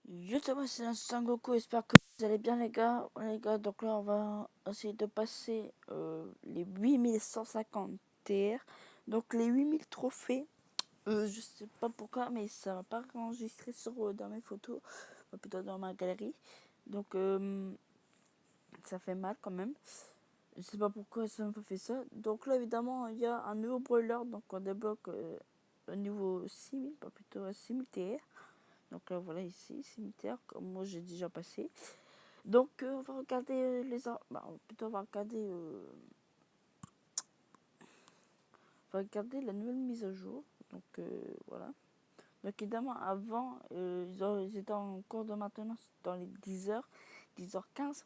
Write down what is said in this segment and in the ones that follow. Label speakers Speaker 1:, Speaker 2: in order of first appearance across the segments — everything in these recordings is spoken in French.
Speaker 1: Justement, c'est l'instant Goku, j'espère que vous allez bien les gars. Donc là on va essayer de passer les 8150 TR. Donc les 8000 trophées, je sais pas pourquoi mais ça va pas enregistrer dans mes photos, plutôt dans ma galerie. Donc ça fait mal quand même. Je sais pas pourquoi ça m'a pas fait ça. Donc là évidemment il y a un nouveau brawler, donc on débloque au niveau 6000, pas plutôt 6000 TR. Donc là voilà ici, cimetière, comme moi j'ai déjà passé. Donc on va regarder plutôt on va regarder la nouvelle mise à jour. Donc voilà. Donc évidemment avant ils étaient en cours de maintenance dans les 10h, 10h15.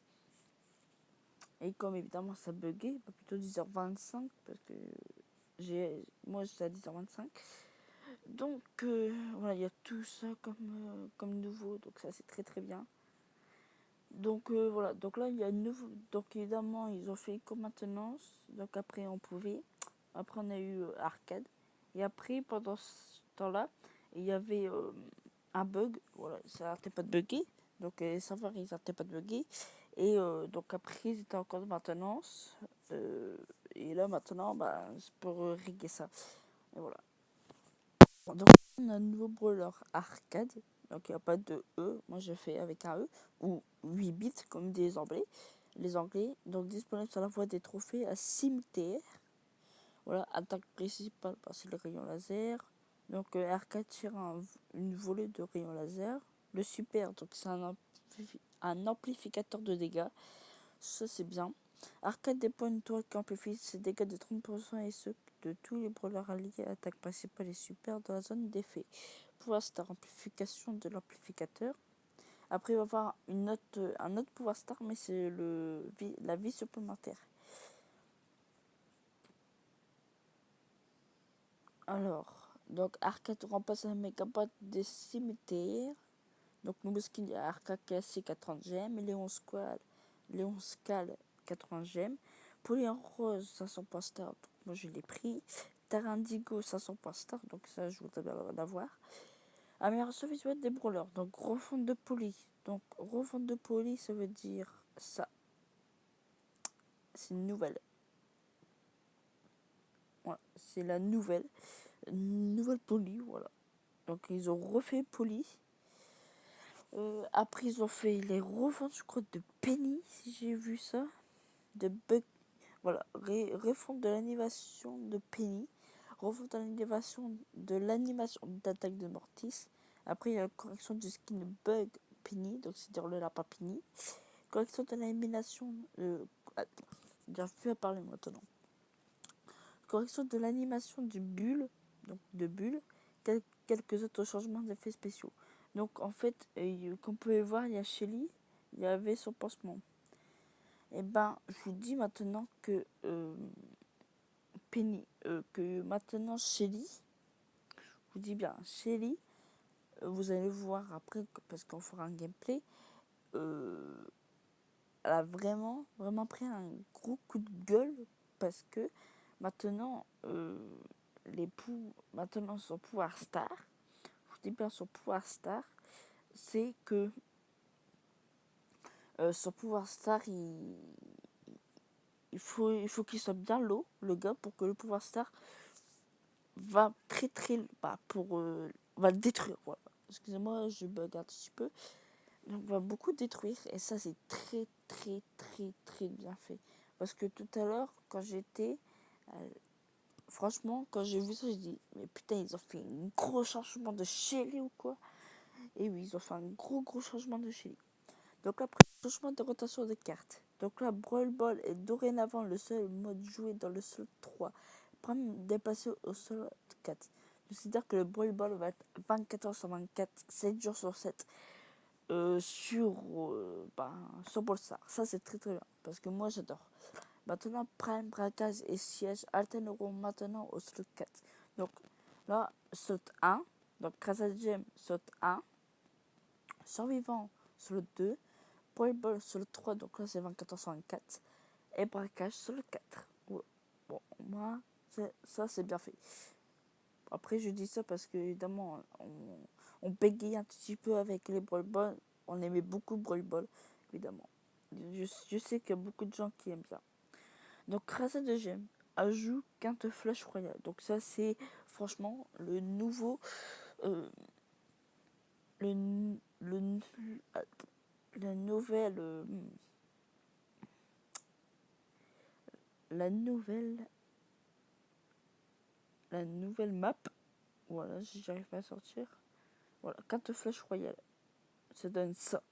Speaker 1: Et comme évidemment ça buguait, plutôt 10h25 parce que moi j'étais à 10h25. Donc voilà, il y a tout ça comme nouveau, donc ça c'est très très bien. Donc voilà, donc là il y a une nouveau, donc évidemment ils ont fait comme maintenance, donc après on pouvait, après on a eu arcade, et après pendant ce temps-là il y avait un bug, voilà, ça arrêtait pas de bugger, donc les serveurs ils arrêtaient pas de bugger, et donc après ils étaient encore de maintenance, et là maintenant c'est pour régler ça, et voilà. Donc on a un nouveau brawler arcade, donc il n'y a pas de E, moi je fais avec un E, ou 8 bits comme des Anglais. Les Anglais, donc disponible sur la voie des trophées à cimetière. Voilà, attaque principale, c'est le rayon laser. Donc arcade tire une volée de rayon laser. Le super, donc c'est un amplificateur de dégâts, ça c'est bien. Arcade déploie une toile qui amplifie ses dégâts de 30% et ceux de tous les brawlers alliés à attaque principale et super dans la zone d'effet. Pouvoir star, amplification de l'amplificateur. Après il va y avoir un autre pouvoir star, mais c'est la vie supplémentaire. Alors, donc Arcade remplace un mégabot des cimetières. Donc nouveau skin, il y a Arcade classique à 30 gemmes, Léon Scal 80 gemmes. Poléon Rose 500 points star, donc moi je l'ai pris. Tarindigo 500 points star, donc ça je voudrais bien l'avoir. Amélioration visuelle des brawlers, donc refonte de poli. Donc refonte de poli, ça veut dire ça. C'est une nouvelle. Voilà, c'est la nouvelle poli, voilà. Donc ils ont refait poli. Après ils ont fait les refontes, je crois, de Penny, si j'ai vu ça. De bug. Voilà, refonte de l'animation de Penny. Refonte de l'animation d'attaque de Mortis. Après il y a la correction du skin bug Penny, donc c'est-à-dire le lapin Penny. Correction de l'animation j'arrive plus à parler maintenant. Correction de l'animation du bulle, donc de bulle, quelques autres changements d'effets spéciaux. Donc en fait, comme vous pouvez voir, il y a Shelly, il y avait son pansement. Et je vous dis maintenant que que maintenant Shelly, je vous dis bien Shelly, vous allez voir après parce qu'on fera un gameplay. Elle a vraiment pris un gros coup de gueule parce que maintenant maintenant son pouvoir star, je vous dis bien son pouvoir star, c'est que son pouvoir star il faut qu'il soit bien low le gars pour que le pouvoir star va très va le détruire, voilà. Excusez-moi, je bug un petit peu. Donc va beaucoup détruire et ça c'est très bien fait. Parce que tout à l'heure quand j'étais franchement quand j'ai vu ça j'ai dit mais putain ils ont fait un gros changement de Shelly ou quoi. Et oui ils ont fait un gros changement de Shelly. Donc là changement de rotation de cartes. Donc là Brawl Ball est dorénavant le seul mode joué dans le slot 3. Prime dépassé au slot 4. C'est-à-dire que le Brawl Ball va être 24h sur 24, 7 jours sur 7. Sur Bolstar. Ça c'est très bien parce que moi j'adore. Maintenant Prime, braquage et siège alterneront maintenant au slot 4. Donc là slot 1, donc Crasage Gem slot 1, survivant slot 2, Ball slot 3, donc là c'est 24/24 et braquage slot 4. Ouais. Bon moi ça c'est bien fait. Après, je dis ça parce que, évidemment, on bégaye un petit peu avec les Brawl Ball. On aimait beaucoup Brawl Ball, évidemment. Je sais qu'il y a beaucoup de gens qui aiment ça. Donc, Rasa de Gemme ajoute quinte flash royale. Donc, ça, c'est franchement le nouveau. Euh, le, le, la nouvelle. La nouvelle. La nouvelle map. Voilà, j'arrive pas à sortir. Voilà, quinte flash royale. Ça donne ça.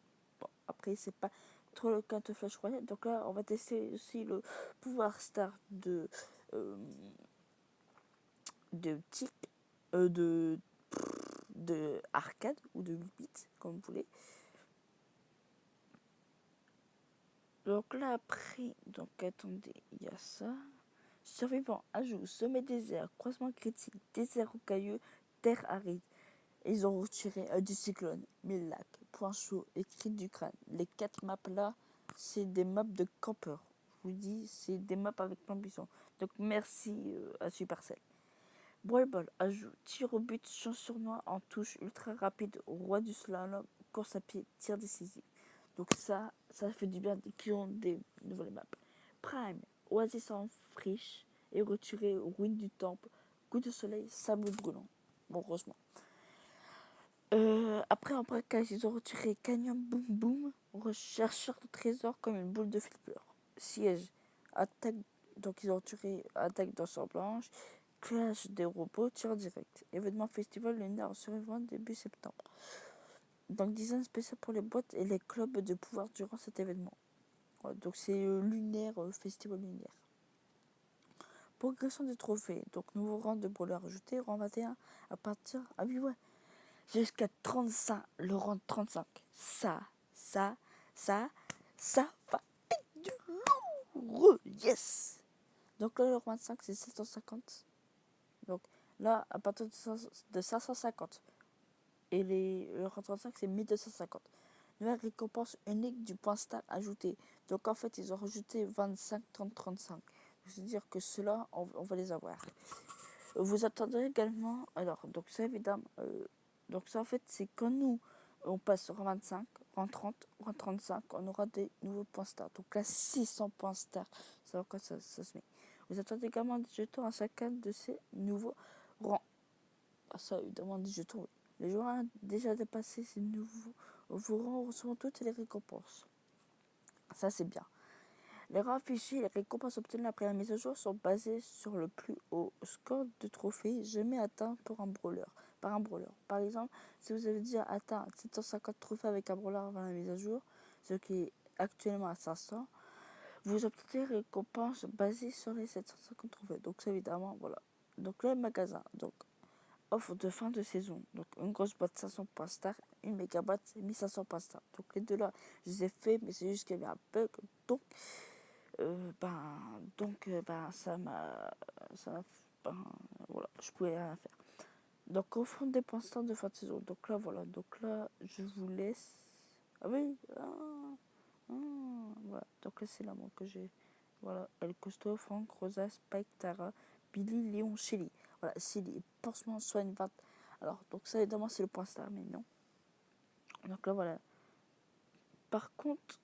Speaker 1: Bon, après, c'est pas trop le quinte flash royale. Donc là, on va tester aussi le pouvoir star de tic, de arcade ou de 8 bits, comme vous voulez. Donc là, après, donc attendez, il y a ça. Survivant, ajout, sommet désert, croisement critique, désert rocailleux, terre aride. Ils ont retiré du cyclone, 1000 lacs, point chaud et cri du crâne. Les 4 maps là, c'est des maps de campeurs. Je vous dis, c'est des maps avec l'ambition. Donc merci à Supercell. Brawl Ball ajoute tir au but, chance sur noix en touche ultra rapide, roi du slalom, course à pied, tir décisif. Donc ça fait du bien qui ont des nouvelles maps. Prime, oasis en friche et retiré ruine du temple, coup de soleil, sable brûlant. Bon, heureusement. Après, en braquage, ils ont retiré Canyon Boom Boom, rechercheur de trésors comme une boule de flipper. Siège, attaque, donc ils ont retiré attaque danseur blanche, clash des robots, tir direct. Événement festival lunaire survivant début septembre. Donc design spécial pour les boîtes et les clubs de pouvoir durant cet événement. Ouais, donc c'est lunaire, festival lunaire. Progression des trophées. Donc nouveau rang de brawler ajouté, rang 21 à partir. Ah oui, ouais. Jusqu'à 35, le rang 35. Ça va être du lourd. Yes. Donc là, le rang 25, c'est 750. Donc là, à partir de 550. Et le rang 35, c'est 1250. Nouvelle récompense unique du point star ajouté. Donc en fait, ils ont rajouté 25, 30, 35. C'est-à-dire que ceux-là, on va les avoir. Vous attendrez également. Alors, donc ça évidemment. Donc ça en fait, c'est quand nous, on passe au rang 25, rang 30, rang 35, on aura des nouveaux points stars. Donc là, 600 points stars. C'est encore ça se met. Vous attendez également des jetons à chacun de ces nouveaux rangs. Ah, ça évidemment des jetons, oui. Les joueurs ont déjà dépassé ces nouveaux rangs reçoivent toutes les récompenses. Ça c'est bien. Les rangs affichés et les récompenses obtenues après la mise à jour sont basées sur le plus haut score de trophées jamais atteint par un brawler. Par exemple, si vous avez déjà atteint 750 trophées avec un brawler avant la mise à jour, ce qui est actuellement à 500, vous obtenez des récompenses basées sur les 750 trophées. Donc c'est évidemment, voilà. Donc là, le magasin, donc offre de fin de saison. Donc une grosse boîte 500 points star, une méga boîte 1500 points star. Donc les deux là, je les ai fait, mais c'est juste qu'il y avait un bug. Donc ça m'a ben, voilà, je pouvais rien faire. Donc offrande des points stars de fin de saison. Donc là voilà, donc là je vous laisse. Ah oui, voilà. Donc là c'est la montre que j'ai. Voilà, El Costo, Franck, Rosa, Spike, Tara, Billy, Léon, Shelly. Voilà, Shelly, pansement, soigne 20. Alors donc ça évidemment c'est le point star, mais non. Donc là voilà. Par contre,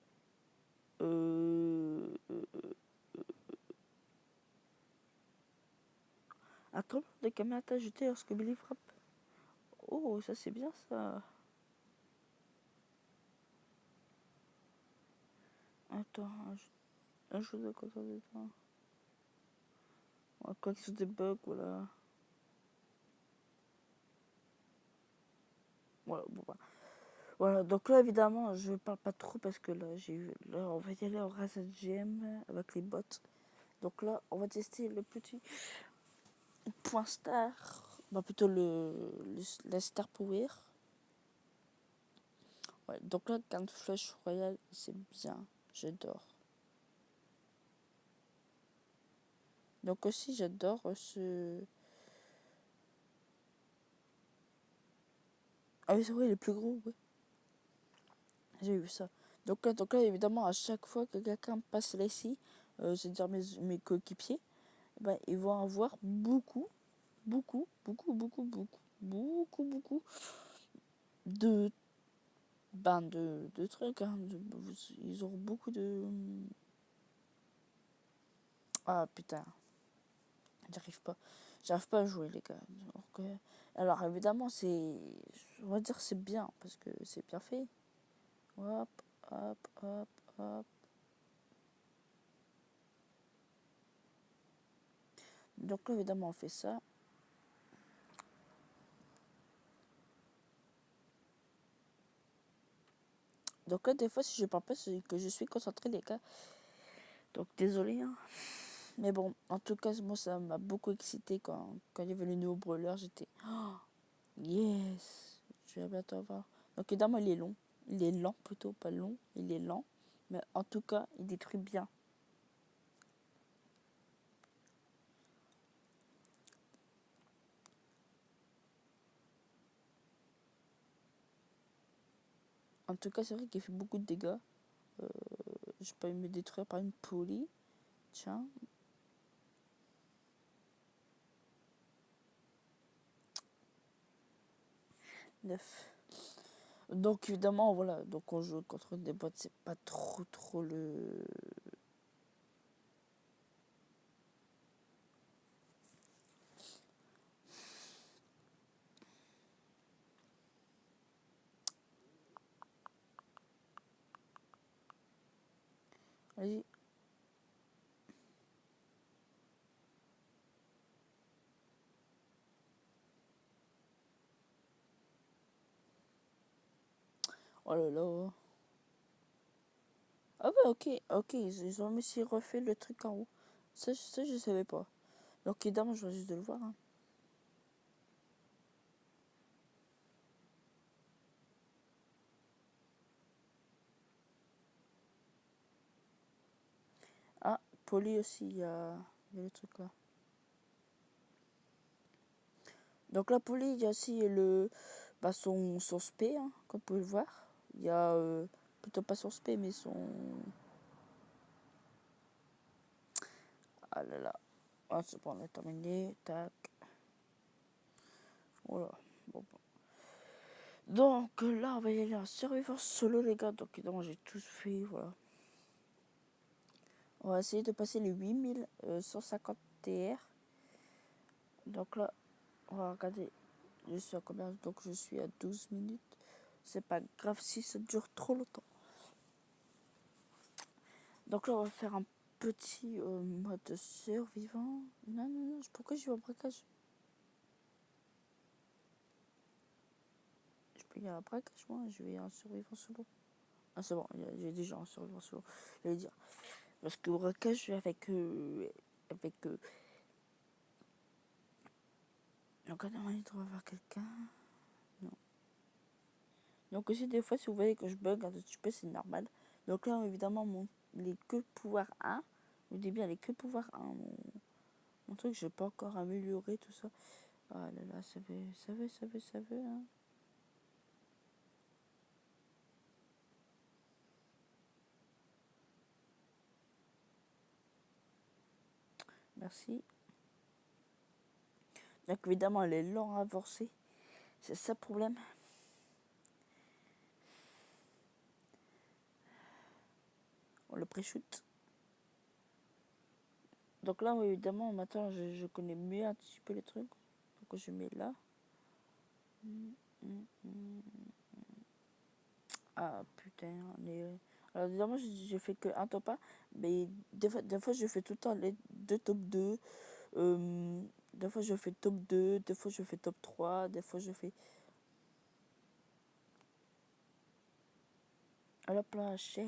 Speaker 1: attends, des caméras ajoutées lorsque Billy frappe. Oh, ça c'est bien ça. Attends, un jeu de combien de temps. Quoi qu'il y ait des bugs, voilà. Voilà, bon, bah. Voilà, donc là évidemment je parle pas trop parce que là on va y aller au Razed GM avec les bots. Donc là on va tester le petit point star, bah plutôt la star power. Ouais, donc là quand flush royal c'est bien, j'adore. Donc aussi j'adore ce... Ah oui c'est vrai il est plus gros, ouais. J'ai vu ça. Donc là évidemment à chaque fois que quelqu'un passe là ici, c'est-à-dire mes coéquipiers, ben, ils vont avoir beaucoup. beaucoup, beaucoup, beaucoup, beaucoup, beaucoup, beaucoup de, de trucs. Hein, ils ont beaucoup de... Ah putain, j'arrive pas. J'arrive pas à jouer, les gars. Alors évidemment, on va dire c'est bien, parce que c'est bien fait. Hop, hop, hop, hop. Donc là, évidemment, on fait ça. Donc là, des fois, si je parle pas, c'est que je suis concentré, les gars. Donc désolé, hein. Mais bon, en tout cas, moi, ça m'a beaucoup excité quand il y avait le nouveau brawler. J'étais, oh, yes, je vais bientôt avoir. Donc évidemment, il est long. Il est lent plutôt, pas long. Il est lent. Mais en tout cas, il détruit bien. En tout cas, c'est vrai qu'il fait beaucoup de dégâts. Je peux me détruire par une poulie. Tiens. 9. Donc évidemment, voilà. Donc on joue contre des bots, c'est pas trop le... Vas-y. Oh là là. Ah bah ok, ils ont aussi refait le truc en haut. Ça je savais pas. Donc évidemment, je viens juste de le voir. Hein. Ah, Poli aussi, il y a le truc là. Donc là, Poli, il y a aussi son spé, hein, comme vous pouvez le voir. Il y a plutôt pas son spé, mais son... Ah là là. Ah, c'est bon, on a terminé. Tac. Voilà. Bon. Donc là, on va y aller en survivant solo, les gars. Donc évidemment, j'ai tout fait, voilà. On va essayer de passer les 8150 TR. Donc là, on va regarder. Je suis à combien? Donc je suis à 12 minutes. C'est pas grave si ça dure trop longtemps. Donc là, on va faire un petit mode survivant. Non, pourquoi je vais en braquage? Je peux y aller en braquage, moi. Je vais en survivant solo. Ah, c'est bon, j'ai déjà en survivant solo. Je vais dire. Parce que au braquage, je suis avec. Donc, on il doit avoir quelqu'un. Non. Donc, aussi, des fois, si vous voyez que je bug un petit peu, c'est normal. Donc, là, évidemment, les que pouvoir 1. Je vous dis bien, les que pouvoir 1. Mon truc, je n'ai pas encore amélioré tout ça. Ah là là, ça veut. Hein. Merci. Donc, évidemment, elle est lente à avancer. C'est ça le problème. On le pré-shoot. Donc là, évidemment, maintenant, je connais mieux un petit peu les trucs. Donc, je mets là. Ah putain, alors évidemment, j'ai fait que un top 1, mais des fois je fais tout le temps les deux top 2. Des fois je fais top 2, des fois je fais top 3, des fois je fais... À la plage.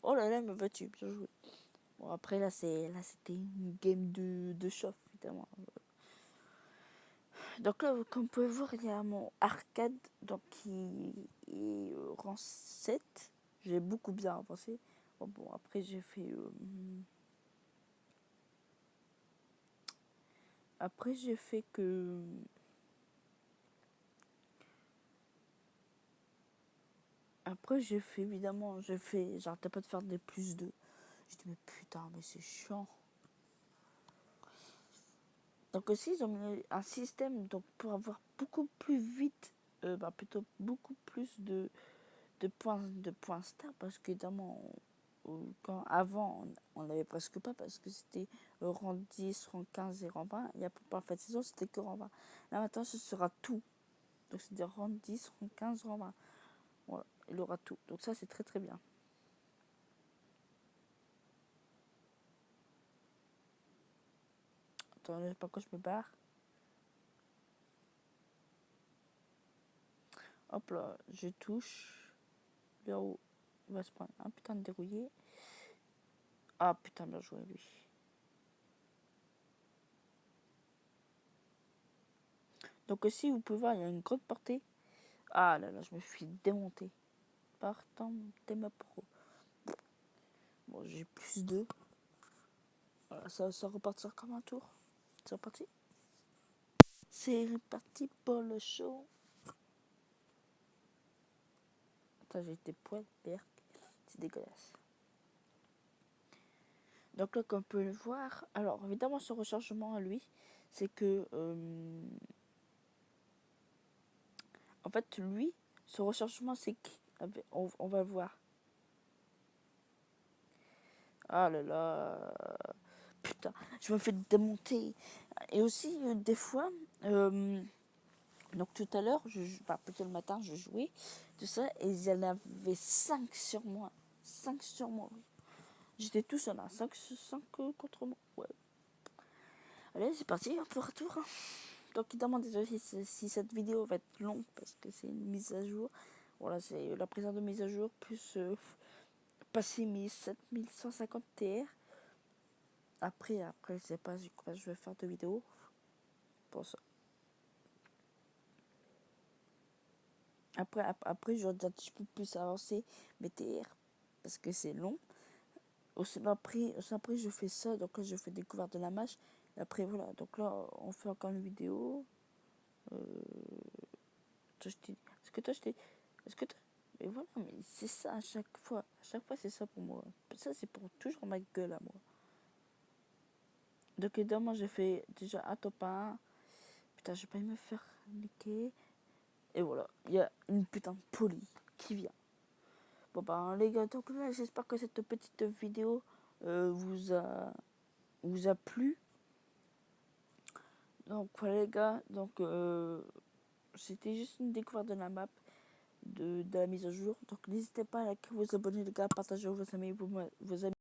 Speaker 1: Oh là là, me vas-tu bien joué. Bon après c'était une game de chauffe évidemment. Donc là, comme vous pouvez voir, il y a mon arcade donc qui est rang 7. J'ai beaucoup bien avancé. Bon après j'ai fait... après j'ai fait que... Après j'ai fait évidemment, j'arrêtais pas de faire des plus 2. J'ai dit mais putain mais c'est chiant. Donc aussi, ils ont mis un système donc, pour avoir beaucoup plus vite, plutôt beaucoup plus de points stars, parce qu'évidemment, quand avant, on n'avait presque pas, parce que c'était rang 10, rang 15 et rang 20. Il y a pour parfaite saison, c'était que rang 20. Là maintenant, ce sera tout. Donc c'est-à-dire rang 10, rang 15, rang 20. Voilà, il aura tout. Donc ça, c'est très très bien. Attends, je sais pas quand je me barre. Hop là, je touche. Là où il va se prendre un putain de dérouillé. Ah putain, bien joué lui. Donc aussi, vous pouvez voir, il y a une grande portée. Ah là là, je me suis démonté. Partant de ma pro. Bon, j'ai plus 2. Voilà, ça repartira comme un tour. C'est reparti. C'est reparti pour le show. Attends, j'ai des poils, berk. C'est dégueulasse. Donc là, comme on peut le voir, alors évidemment, ce rechargement à lui, c'est que en fait, lui, ce rechargement, c'est on va voir. Ah là là, putain, je me fais démonter. Et aussi, des fois, donc tout à l'heure, plutôt le matin, je jouais, tout ça, et il y en avait 5 sur moi. 5 sur moi, oui. J'étais tout seul, hein, 5 contre moi, ouais. Allez, c'est parti, un peu retour. Donc évidemment, désolé si cette vidéo va être longue, parce que c'est une mise à jour. Voilà, c'est la présence de mise à jour, plus passer mes 7150 TR. Après, je sais pas quoi je vais faire de vidéo pour ça. Après je vais un petit peu plus avancer mes TR, parce que c'est long. Après, je fais ça, donc là, je fais découverte de la match. Et après, voilà, donc là, on fait encore une vidéo. Est-ce que toi, je t'ai. Est-ce que toi. Mais voilà, mais c'est ça à chaque fois. À chaque fois, c'est ça pour moi. Ça, c'est pour toujours ma gueule à moi. Donc, évidemment, j'ai fait déjà un top 1. Putain, j'ai pas me faire niquer. Et voilà, il y a une putain de poli qui vient. Bon, bah, les gars, donc là, j'espère que cette petite vidéo vous a plu. Donc, voilà, les gars, donc c'était juste une découverte de la map. De la mise à jour. Donc n'hésitez pas à liker, vous abonner les gars, partager vos amis, vos amis.